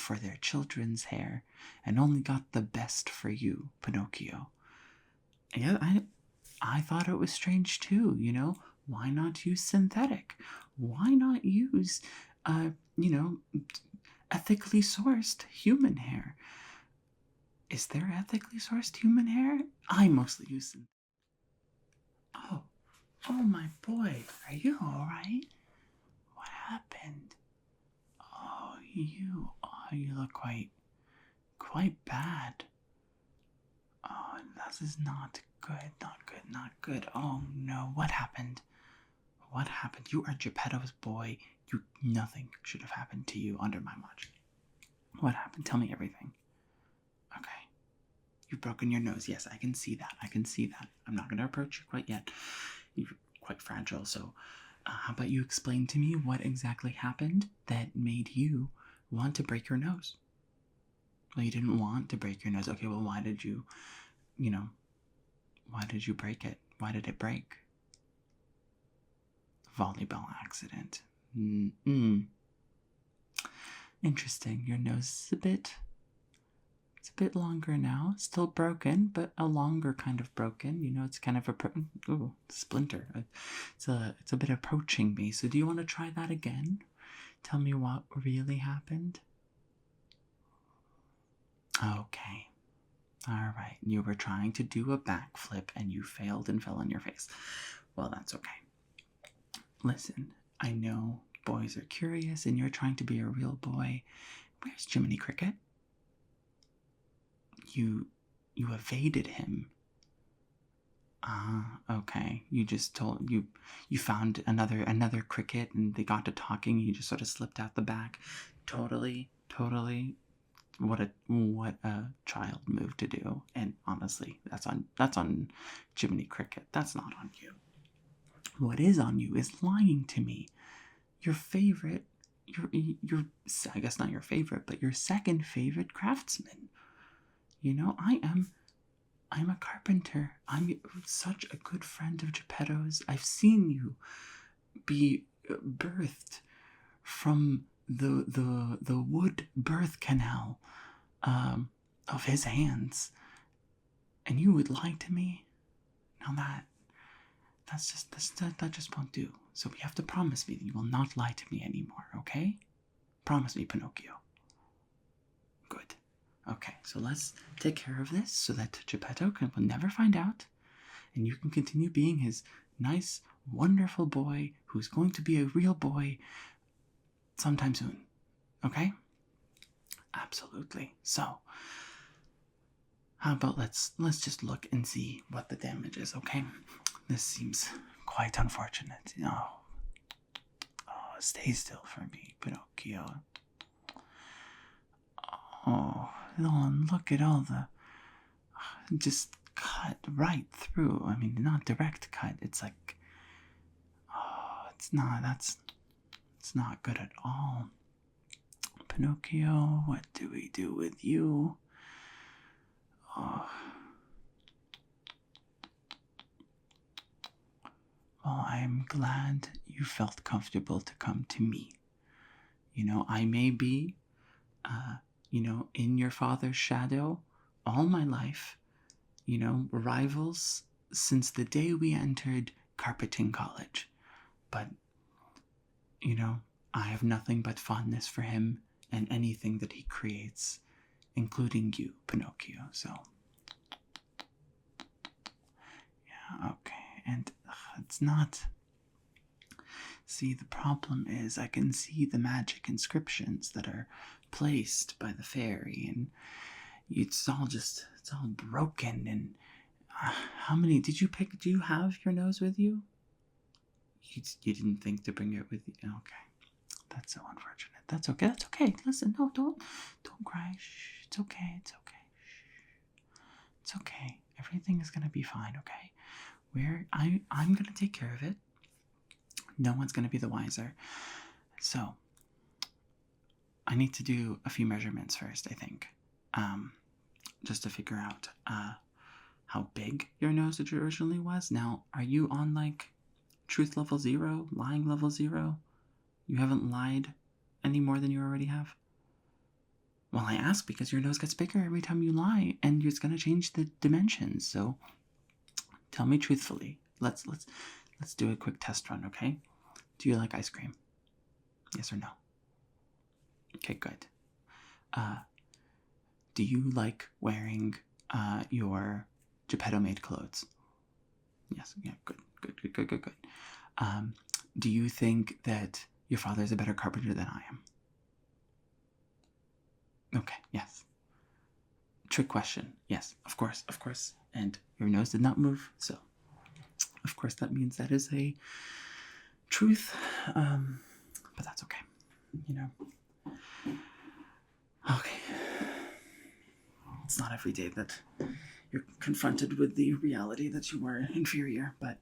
for their children's hair and only got the best for you, Pinocchio. Yeah, I thought it was strange too, you know? Why not use synthetic? Why not use, you know, ethically sourced human hair? Is there ethically sourced human hair? I mostly use synthetic. Oh, my boy, are you alright? What happened? You look quite bad. Oh, this is not good, not good. Oh no, what happened? What happened? You are Gepeto's boy. Nothing should have happened to you under my watch. What happened? Tell me everything. Okay. You've broken your nose. Yes, I can see that. I'm not going to approach you quite yet. You're quite fragile, so how about you explain to me what exactly happened that made you want to break your nose? Well, you didn't want to break your nose. Okay, well, why did you break it? Why did it break? Volleyball accident. Interesting. Your nose is a bit longer now. Still broken, but a longer kind of broken. You know, it's kind of a splinter. It's a bit approaching me. So do you want to try that again? Tell me what really happened. Okay. All right. You were trying to do a backflip and you failed and fell on your face. Well, that's okay. Listen, I know boys are curious and you're trying to be a real boy. Where's Jiminy Cricket? You evaded him. Okay. You just you found another cricket and they got to talking. You just sort of slipped out the back. Totally. What a child move to do. And honestly, that's on Jiminy Cricket. That's not on you. What is on you is lying to me. Your favorite, your I guess not your favorite, but your second favorite craftsman. You know, I'm a carpenter. I'm such a good friend of Gepeto's. I've seen you be birthed from the wood birth canal of his hands, and you would lie to me. Now that just won't do. So we have to promise me that you will not lie to me anymore, okay? Promise me, Pinocchio. Good. Okay, so let's take care of this so that Gepeto will never find out, and you can continue being his nice, wonderful boy who's going to be a real boy sometime soon. Okay? Absolutely. So, how about let's just look and see what the damage is, okay? This seems quite unfortunate. Oh, stay still for me, Pinocchio. Oh, look at all the... just cut right through. I mean, not direct cut. It's like... oh, it's not good at all. Pinocchio, what do we do with you? Oh. Well, I'm glad you felt comfortable to come to me. You know, I may be, in your father's shadow all my life, rivals since the day we entered Carpenting College. But, I have nothing but fondness for him and anything that he creates, including you, Pinocchio, so... yeah, okay, and it's not... see, the problem is I can see the magic inscriptions that are placed by the fairy, and it's all broken, and how many did you pick? Do you have your nose with you? You didn't think to bring it with you? Okay. That's so unfortunate. That's okay. That's okay. Listen, no, don't cry. Shh. It's okay. It's okay. Shh. It's okay. Everything is gonna be fine, okay? I'm gonna take care of it. No one's gonna be the wiser. So I need to do a few measurements first, I think. Just to figure out how big your nose originally was. Now, are you on like truth level 0, lying level 0? You haven't lied any more than you already have? Well, I ask because your nose gets bigger every time you lie, and it's gonna change the dimensions. So, tell me truthfully. Let's do a quick test run, okay? Do you like ice cream? Yes or no? Okay, good. Do you like wearing your Gepeto-made clothes? Yes. Yeah. Good. Do you think that your father is a better carpenter than I am? Okay. Yes. Trick question. Yes. Of course. And your nose did not move, so of course that means that is a truth. But that's okay. You know. Okay. It's not every day that you're confronted with the reality that you are inferior, but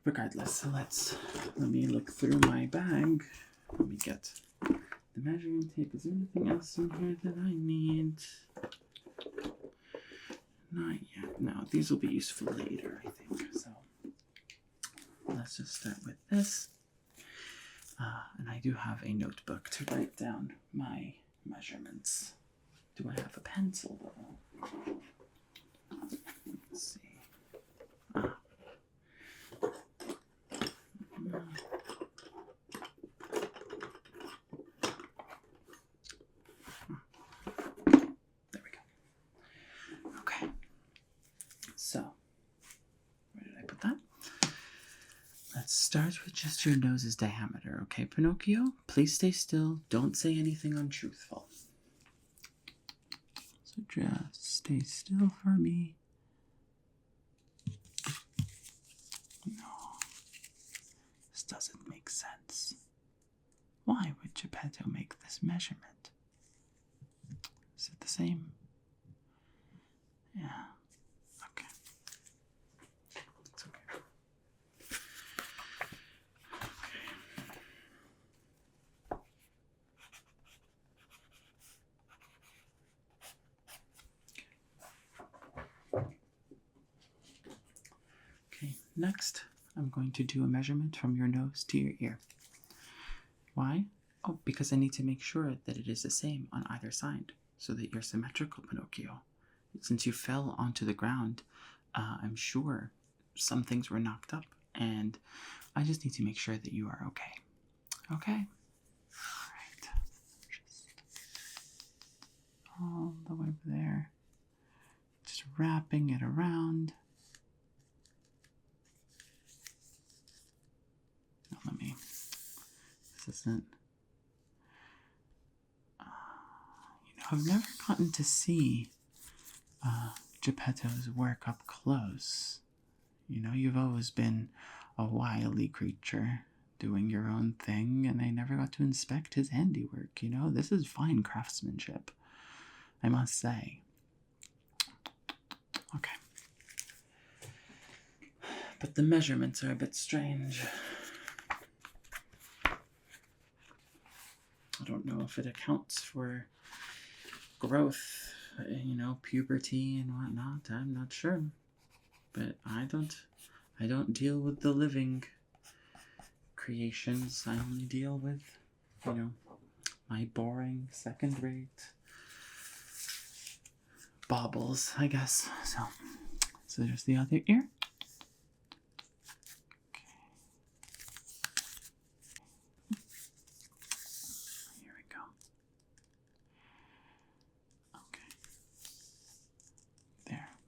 regardless, let me look through my bag. Let me get the measuring tape. Is there anything else in here that I need? Not yet. No, these will be useful later, I think. So let's just start with this. And I do have a notebook to write down my measurements. Do I have a pencil though? Let's see. There we go. Okay. So, where did I put that? Let's start with just your nose's diameter, okay, Pinocchio? Please stay still. Don't say anything untruthful. So just stay still for me. No, this doesn't make sense. Why would Gepeto make this measurement? Is it the same? Yeah. Okay. It's okay. Okay, next I'm going to do a measurement from your nose to your ear. Why? Oh, because I need to make sure that it is the same on either side, so that you're symmetrical, Pinocchio. Since you fell onto the ground, I'm sure some things were knocked up, and I just need to make sure that you are okay. Okay? Alright. Just all the way over there. Just wrapping it around. Now let me... This isn't... I've never gotten to see Gepeto's work up close. You know, you've always been a wily creature, doing your own thing, and I never got to inspect his handiwork, you know? This is fine craftsmanship, I must say. Okay. But the measurements are a bit strange. I don't know if it accounts for growth, you know, puberty and whatnot. I'm not sure, but I don't deal with the living creations. I only deal with, you know, my boring second-rate baubles, I guess. So there's the other ear.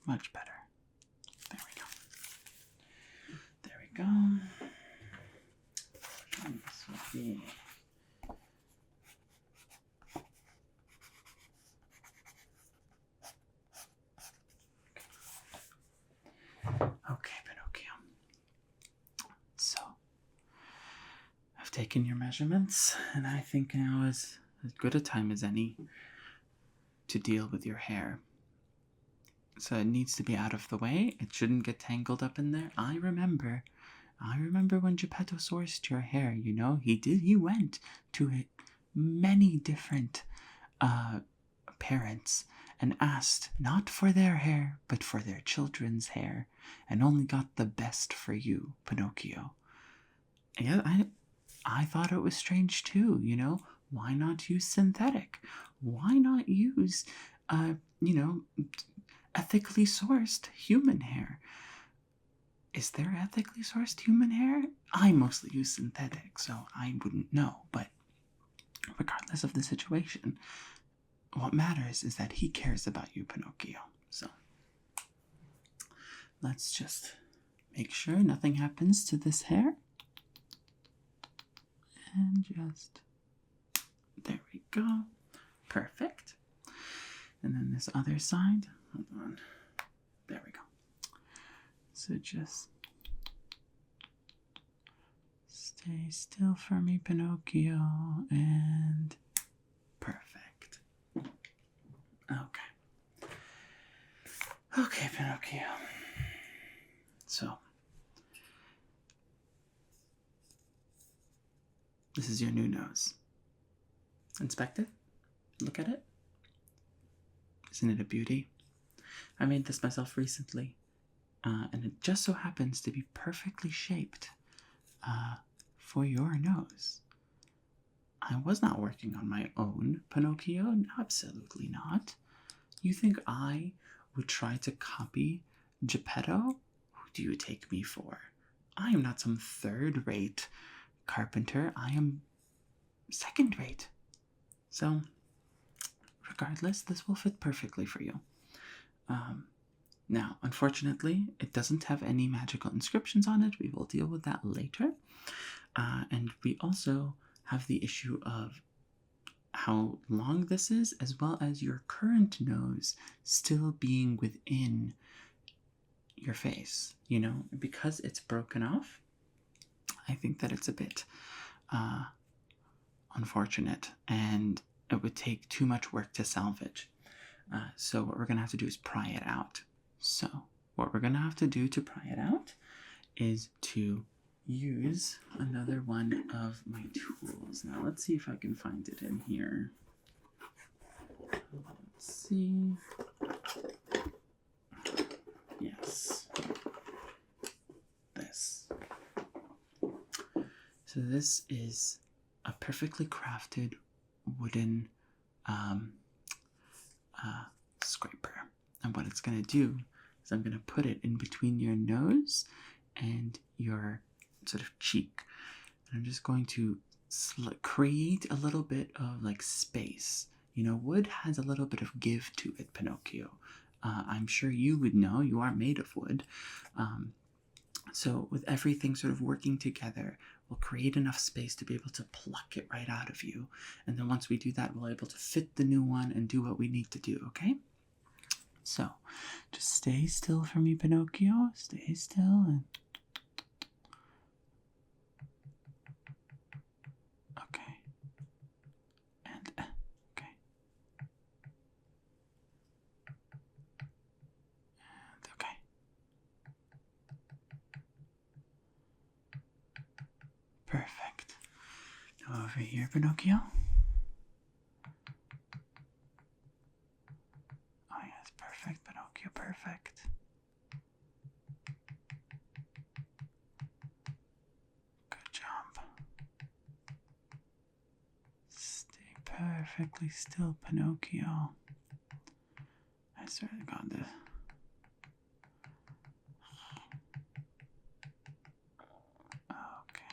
Much better. There we go. And this will be... Okay, Pinocchio. So, I've taken your measurements, and I think now is as good a time as any to deal with your hair. So it needs to be out of the way. It shouldn't get tangled up in there. I remember when Gepeto sourced your hair, you know, he went to many different parents and asked not for their hair, but for their children's hair, and only got the best for you, Pinocchio. Yeah, I thought it was strange too, you know. Why not use synthetic? Why not use, you know, ethically sourced human hair? Is there ethically sourced human hair? I mostly use synthetic, so I wouldn't know. But regardless of the situation, what matters is that he cares about you, Pinocchio. So let's just make sure nothing happens to this hair. And just, there we go. Perfect. And then this other side, hold on. There we go. So just stay still for me, Pinocchio, and perfect. Okay. Okay, Pinocchio. So, this is your new nose. Inspect it. Look at it. Isn't it a beauty? I made this myself recently. And it just so happens to be perfectly shaped for your nose. I was not working on my own, Pinocchio. Absolutely not. You think I would try to copy Gepeto? Who do you take me for? I am not some third-rate carpenter. I am second-rate. So, regardless, this will fit perfectly for you. Now, unfortunately, it doesn't have any magical inscriptions on it. We will deal with that later. And we also have the issue of how long this is, as well as your current nose still being within your face. You know, because it's broken off, I think that it's a bit unfortunate, and it would take too much work to salvage. So what we're going to have to do is pry it out. So what we're going to have to do to pry it out is to use another one of my tools. Now let's see if I can find it in here. Let's see. Yes. This. So this is a perfectly crafted wooden scraper. And what it's going to do is I'm going to put it in between your nose and your sort of cheek. And I'm just going to create a little bit of like space. You know, wood has a little bit of give to it, Pinocchio. I'm sure you would know, you are made of wood. So with everything sort of working together, we'll create enough space to be able to pluck it right out of you. And then once we do that, we'll be able to fit the new one and do what we need to do, okay? So, just stay still for me, Pinocchio. Stay still and... Okay. And, okay. And, okay. Perfect. Now over here, Pinocchio. Perfect, Pinocchio, perfect. Good job. Stay perfectly still, Pinocchio. I swear to God, this. Okay.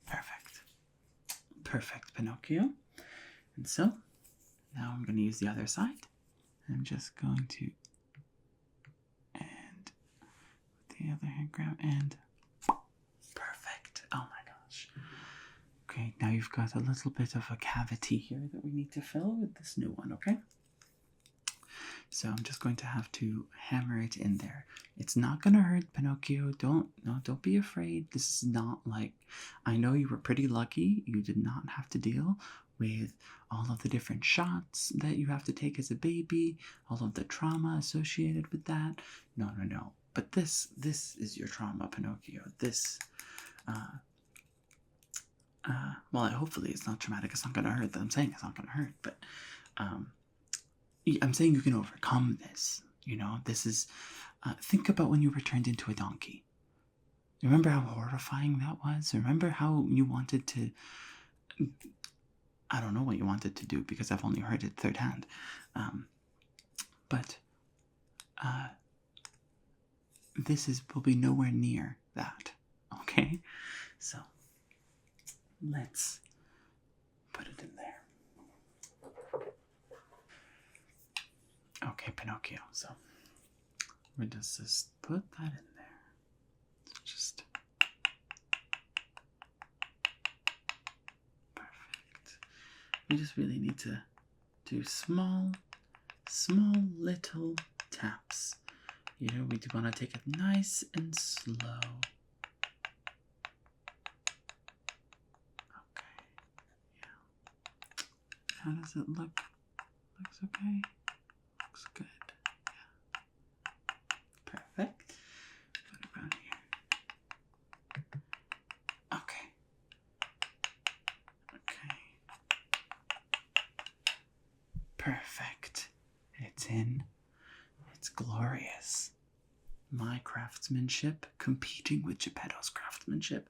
Perfect. Perfect, Pinocchio. And so, now I'm going to use the other side. I'm just going to, and with the other hand grab, and perfect. Oh my gosh. Okay, now you've got a little bit of a cavity here that we need to fill with this new one, okay? So I'm just going to have to hammer it in there. It's not going to hurt, Pinocchio. Don't be afraid. This is not like, I know you were pretty lucky. You did not have to deal with all of the different shots that you have to take as a baby, all of the trauma associated with that. No. But this is your trauma, Pinocchio. This, well, hopefully it's not traumatic. It's not going to hurt. I'm saying it's not going to hurt, but I'm saying you can overcome this. You know, this is, think about when you were turned into a donkey. Remember how horrifying that was? Remember how you wanted to... I don't know what you wanted to do because I've only heard it third hand. But this will be nowhere near that. Okay? So, let's put it in there. Okay, Pinocchio. So, we just put that in there. So just... perfect. We just really need to do small little taps. You know, we do want to take it nice and slow. Okay. Yeah. How does it look? Looks okay. Looks good. Yeah. Perfect. Put it around here. Okay. Okay. Perfect. It's in. It's glorious. My craftsmanship competing with Gepeto's craftsmanship.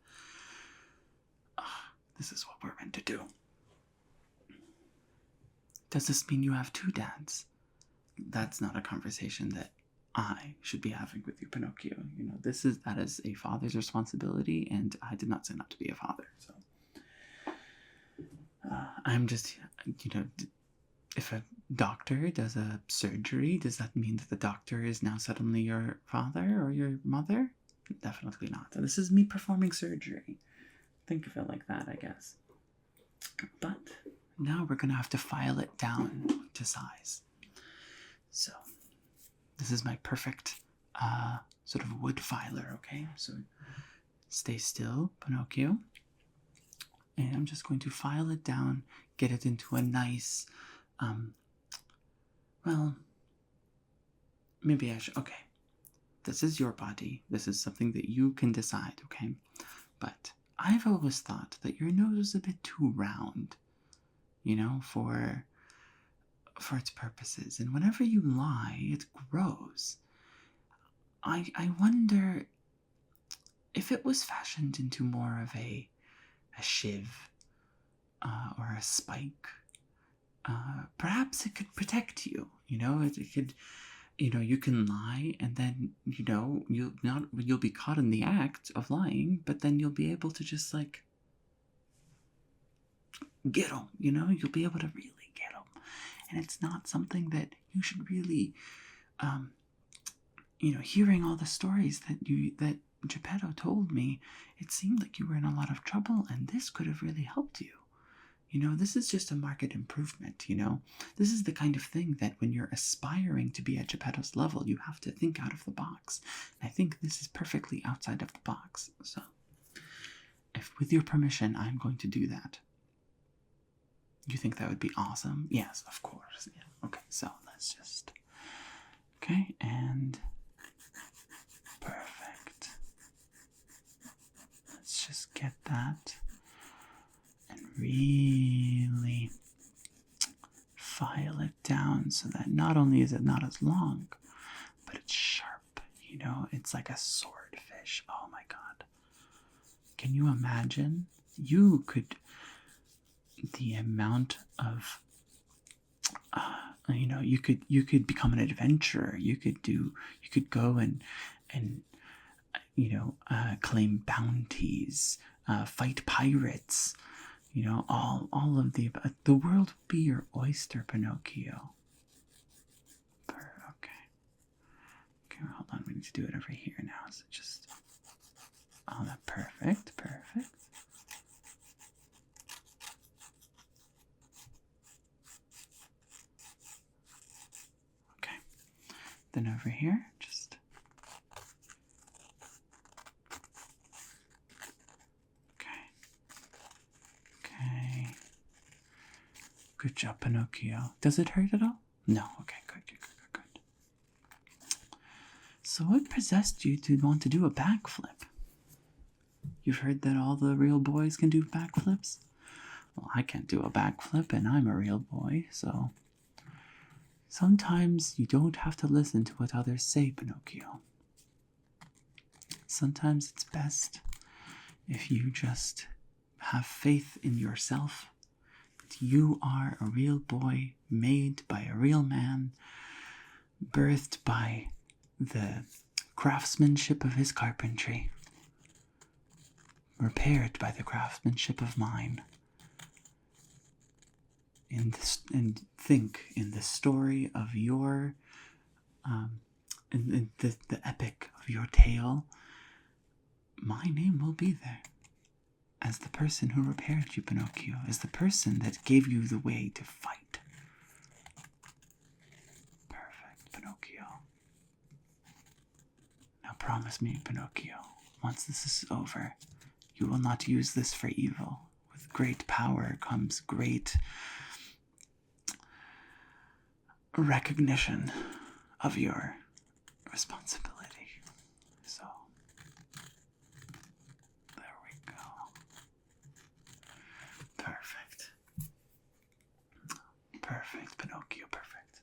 This is what we're meant to do. Does this mean you have two dads? That's not a conversation that I should be having with you, Pinocchio. You know, that is a father's responsibility, and I did not sign up to be a father. So I'm just, you know, if a doctor does a surgery, does that mean that the doctor is now suddenly your father or your mother? Definitely not. This is me performing surgery. Think of it like that, I guess. But now we're going to have to file it down to size. So this is my perfect sort of wood filer, okay? So stay still, Pinocchio. And I'm just going to file it down, get it into a nice... well, maybe I should... Okay, this is your body. This is something that you can decide, okay? But I've always thought that your nose was a bit too round, you know, for its purposes. And whenever you lie, it grows. I wonder if it was fashioned into more of a shiv or a spike. Perhaps it could protect you. You know, it could, you know, you can lie, and then, you know, you'll be caught in the act of lying, but then you'll be able to just like get them. You know, you'll be able to really get them, and it's not something that you should really, you know, hearing all the stories that Gepeto told me, it seemed like you were in a lot of trouble, and this could have really helped you. You know, this is just a market improvement, you know? This is the kind of thing that when you're aspiring to be at Gepeto's level, you have to think out of the box. And I think this is perfectly outside of the box. So, if with your permission, I'm going to do that. You think that would be awesome? Yes, of course. Yeah. Okay, so let's just... Okay, and... perfect. Let's just get that... and really file it down so that not only is it not as long, but it's sharp. You know, it's like a swordfish. Oh my god. Can you imagine? You could... the amount of... you know, you could become an adventurer. You could go and you know, claim bounties, fight pirates. You know, all of the world would be your oyster, Pinocchio. Okay, hold on. We need to do it over here now. So just... oh, that perfect. Okay, then over here, just... okay. Good job, Pinocchio. Does it hurt at all? No. Okay, good. So what possessed you to want to do a backflip? You've heard that all the real boys can do backflips? Well, I can't do a backflip, and I'm a real boy, so... sometimes you don't have to listen to what others say, Pinocchio. sometimes it's best if you just have faith in yourself. That you are a real boy, made by a real man, birthed by the craftsmanship of his carpentry, repaired by the craftsmanship of mine. And think in the story of your, in the epic of your tale, my name will be there. As the person who repaired you, Pinocchio, as the person that gave you the way to fight. Perfect, Pinocchio. Now promise me, Pinocchio, once this is over, you will not use this for evil. With great power comes great recognition of your responsibility. So, there we go. Perfect. Perfect, Pinocchio, perfect.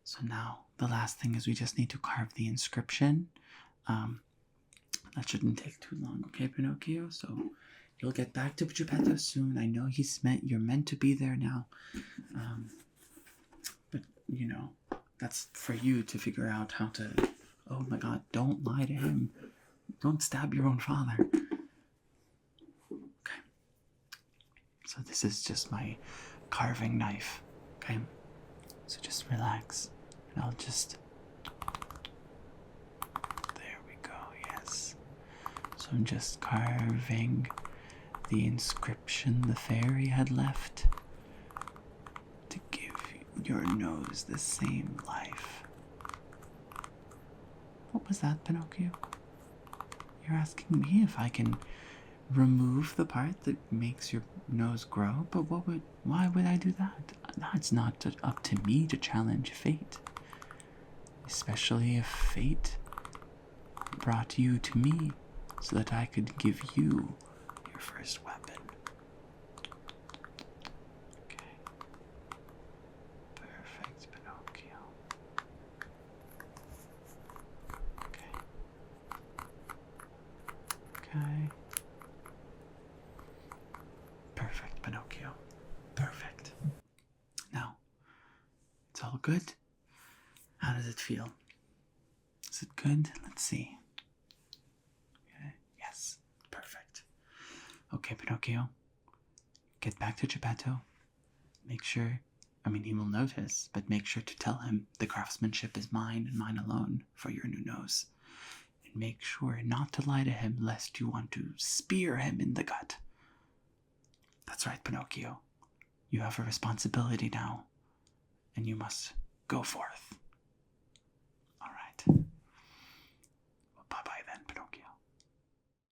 So now, the last thing is we just need to carve the inscription. That shouldn't take too long, okay, Pinocchio? So, you'll get back to Gepeto soon. I know you're meant to be there now. But, you know, that's for you to figure out how to... Oh my god, don't lie to him. Don't stab your own father. Okay. So this is just my carving knife, okay? So just relax, and I'll just... There we go, yes. So I'm just carving the inscription the fairy had left to give your nose the same life. What was that, Pinocchio? You're asking me if I can remove the part that makes your nose grow? But why would I do that? It's not up to me to challenge fate. Especially if fate brought you to me so that I could give you your first weapon. Okay. Perfect, Pinocchio. Okay. Okay. Perfect, Pinocchio. Perfect. Now, it's all good. How does it feel? Is it good? Let's see. Okay. Yes. Perfect. Okay, Pinocchio. Get back to Gepeto. Make sure, he will notice, but make sure to tell him the craftsmanship is mine and mine alone for your new nose. And make sure not to lie to him lest you want to spear him in the gut. That's right, Pinocchio. You have a responsibility now, and you must go forth. All right.